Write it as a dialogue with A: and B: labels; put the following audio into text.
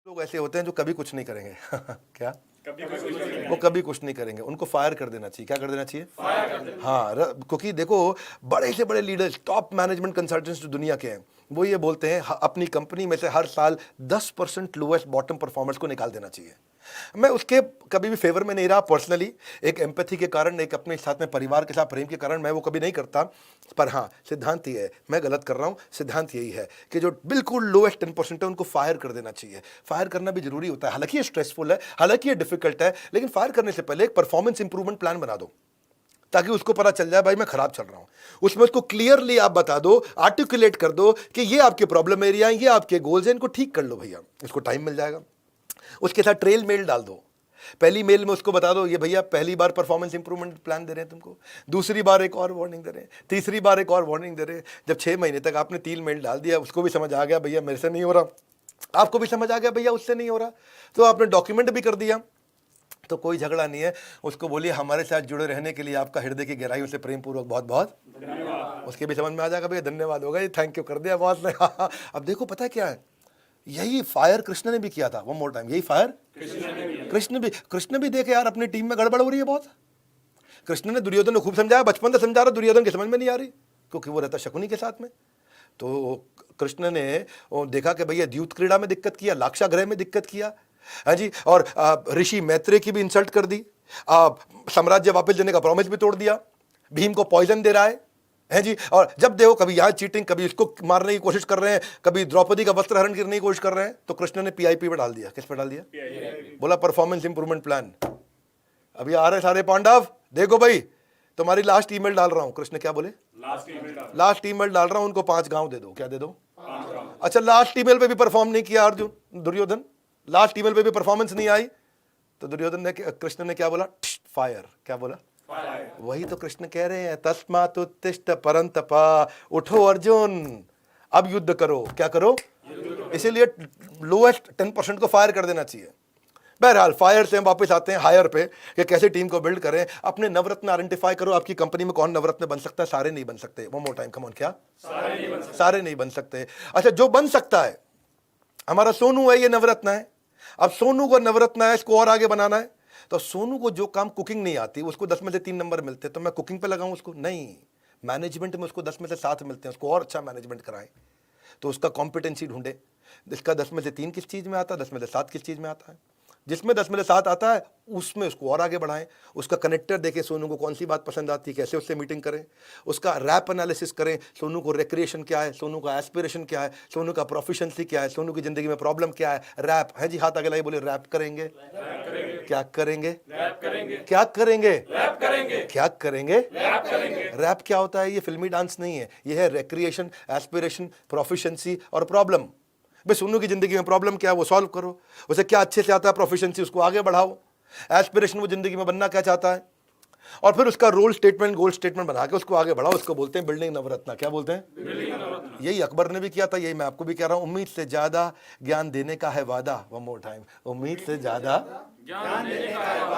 A: लोग ऐसे होते हैं जो कभी कुछ नहीं करेंगे क्या वो कभी कुछ नहीं करेंगे, उनको फायर कर देना चाहिए। क्या कर देना चाहिए? हाँ, क्योंकि देखो बड़े से बड़े लीडर्स, टॉप मैनेजमेंट कंसल्टेंट्स जो दुनिया के हैं, वो ये बोलते हैं अपनी कंपनी में से हर साल 10% लोएस्ट बॉटम परफॉर्मर्स को निकाल देना चाहिए। मैं उसके कभी भी फेवर में नहीं रहा पर्सनली, एक एम्पैथी के कारण, एक अपने साथ में परिवार के साथ प्रेम के कारण मैं वो कभी नहीं करता। पर हाँ, सिद्धांत ये है, मैं गलत कर रहा हूँ, सिद्धांत यही है कि जो बिल्कुल लोएस्ट 10% है उनको फायर कर देना चाहिए। फायर करना भी जरूरी होता है, हालांकि ये स्ट्रेसफुल है, हालांकि ये डिफिकल्ट है, लेकिन फायर करने से पहले एक परफॉर्मेंस इंप्रूवमेंट प्लान बना दो, ताकि उसको पता चल जाए भाई मैं खराब चल रहा हूं। उसमें उसको क्लियरली आप बता दो, आर्टिकुलेट कर दो कि ये आपके प्रॉब्लम एरिया है, ये आपके गोल्स हैं, इनको ठीक कर लो भैया, इसको टाइम मिल जाएगा। उसके साथ ट्रेल मेल डाल दो। पहली मेल में उसको बता दो ये भैया पहली बार परफॉर्मेंस इंप्रूवमेंट प्लान दे रहे हैं तुमको, दूसरी बार एक और वार्निंग दे रहे हैं, तीसरी बार एक और वार्निंग दे रहे हैं। जब 6 महीने तक आपने 3 मेल डाल दिया, उसको भी समझ आ गया भैया मेरे से नहीं हो रहा, आपको भी समझ आ गया भैया उससे नहीं हो रहा, तो आपने डॉक्यूमेंट भी कर दिया, तो कोई झगड़ा नहीं है। उसको बोलिए हमारे साथ जुड़े रहने के लिए आपका हृदय की गहराइयों से प्रेम पूर्वक बहुत बहुत धन्यवाद। उसके भी समझ में आ जाएगा भैया धन्यवाद होगा, ये थैंक यू कर दिया बॉस ने। अब देखो पता है क्या है, यही फायर कृष्ण ने भी किया था। वन मोर टाइम, यही फायर कृष्ण भी देखे यार अपनी टीम में गड़बड़ हो रही है बहुत। कृष्ण ने दुर्योधन को खूब समझाया, बचपन से समझा रहा, दुर्योधन की समझ में नहीं आ रही क्योंकि वो रहता शकुनी के साथ में। तो कृष्ण ने देखा कि भैया द्यूत क्रीड़ा में दिक्कत किया, लाक्षागृह में दिक्कत किया, हाँ जी, और ऋषि मैत्रेय की भी इंसल्ट कर दी, साम्राज्य वापस देने का प्रॉमिस भी तोड़ दिया, भीम को पॉइजन दे रहा है जी, और जब देखो कभी यहाँ चीटिंग, कभी इसको मारने की कोशिश कर रहे हैं, कभी द्रौपदी का वस्त्र हरण करने की कोशिश कर रहे हैं। तो कृष्ण ने पीआईपी पे डाल दिया। किस पे डाल दिया? बोला परफॉर्मेंस इंप्रूवमेंट प्लान। अभी आ रहे सारे पांडव, देखो भाई तुम्हारी लास्ट ईमेल डाल रहा हूं। कृष्ण क्या बोले? लास्ट ईमेल डाल रहा हूं, उनको 5 गांव दे दो। क्या दे दो? अच्छा, लास्ट ईमेल पे भी परफॉर्म नहीं किया अर्जुन, दुर्योधन, लास्ट ईमेल पे भी परफॉर्मेंस नहीं आई, तो दुर्योधन ने, कृष्ण ने क्या बोला? फायर। क्या बोला? वही तो कृष्ण कह रहे हैं, तस्मात् उत्तिष्ठ परंतपा, उठो अर्जुन अब युद्ध करो। क्या करो? इसीलिए लोएस्ट 10% को फायर कर देना चाहिए। बहरहाल फायर से हम वापस आते हैं हायर पे कि कैसे टीम को बिल्ड करें। अपने नवरत्न आइडेंटिफाई करो, आपकी कंपनी में कौन नवरत्न बन सकता है। सारे नहीं बन सकते। One more time, come on, क्या सारे नहीं बन सकते? अच्छा, जो बन सकता है, हमारा सोनू है, ये नवरत्न है। अब सोनू को नवरत्न है, इसको और आगे बनाना है, तो सोनू को जो काम कुकिंग नहीं आती उसको 10 में से 3 नंबर मिलते हैं, तो मैं कुकिंग पे लगाऊं उसको? नहीं, मैनेजमेंट में उसको 10 में से 7 मिलते हैं, उसको और अच्छा मैनेजमेंट कराएं, तो उसका कॉम्पिटेंसी ढूंढे। इसका 10 में से 3 किस चीज़ में आता है, 10 में से 7 किस चीज़ में आता है, जिसमें 10 में से 7 आता है उसमें उसको और आगे बढ़ाएं। उसका कनेक्टर देखें, सोनू को कौन सी बात पसंद आती है, कैसे उससे मीटिंग करें। उसका रैप एनालिसिस करें, सोनू को रिक्रिएशन क्या है, सोनू का एस्पिरेशन क्या है, सोनू का प्रोफिशिएंसी क्या है, सोनू की जिंदगी में प्रॉब्लम क्या है। रैप है जी, हाथ आगे लाइए, बोले रैप करेंगे। क्या करेंगे? क्या करेंगे? क्या करेंगे? रैप क्या होता है? ये फिल्मी डांस नहीं है, ये है रिक्रिएशन, एस्पिरेशन, प्रोफिशिएंसी और प्रॉब्लम। भाई सोनू की जिंदगी में प्रॉब्लम क्या है वो सॉल्व करो, उसे क्या अच्छे से आता है, प्रोफिशिएंसी, उसको आगे बढ़ाओ। एस्पिरेशन, वो जिंदगी में बनना क्या चाहता है, और फिर उसका रोल स्टेटमेंट, गोल स्टेटमेंट बना के उसको आगे बढ़ाओ। उसको बोलते हैं बिल्डिंग नवरत्न। क्या बोलते हैं? यही अकबर ने भी किया था, यही मैं आपको भी कह रहा हूं। उम्मीद से ज्यादा ज्ञान देने का है वादा। वन मोर टाइम, उम्मीद से ज्यादा ज्ञान देने का है वादा।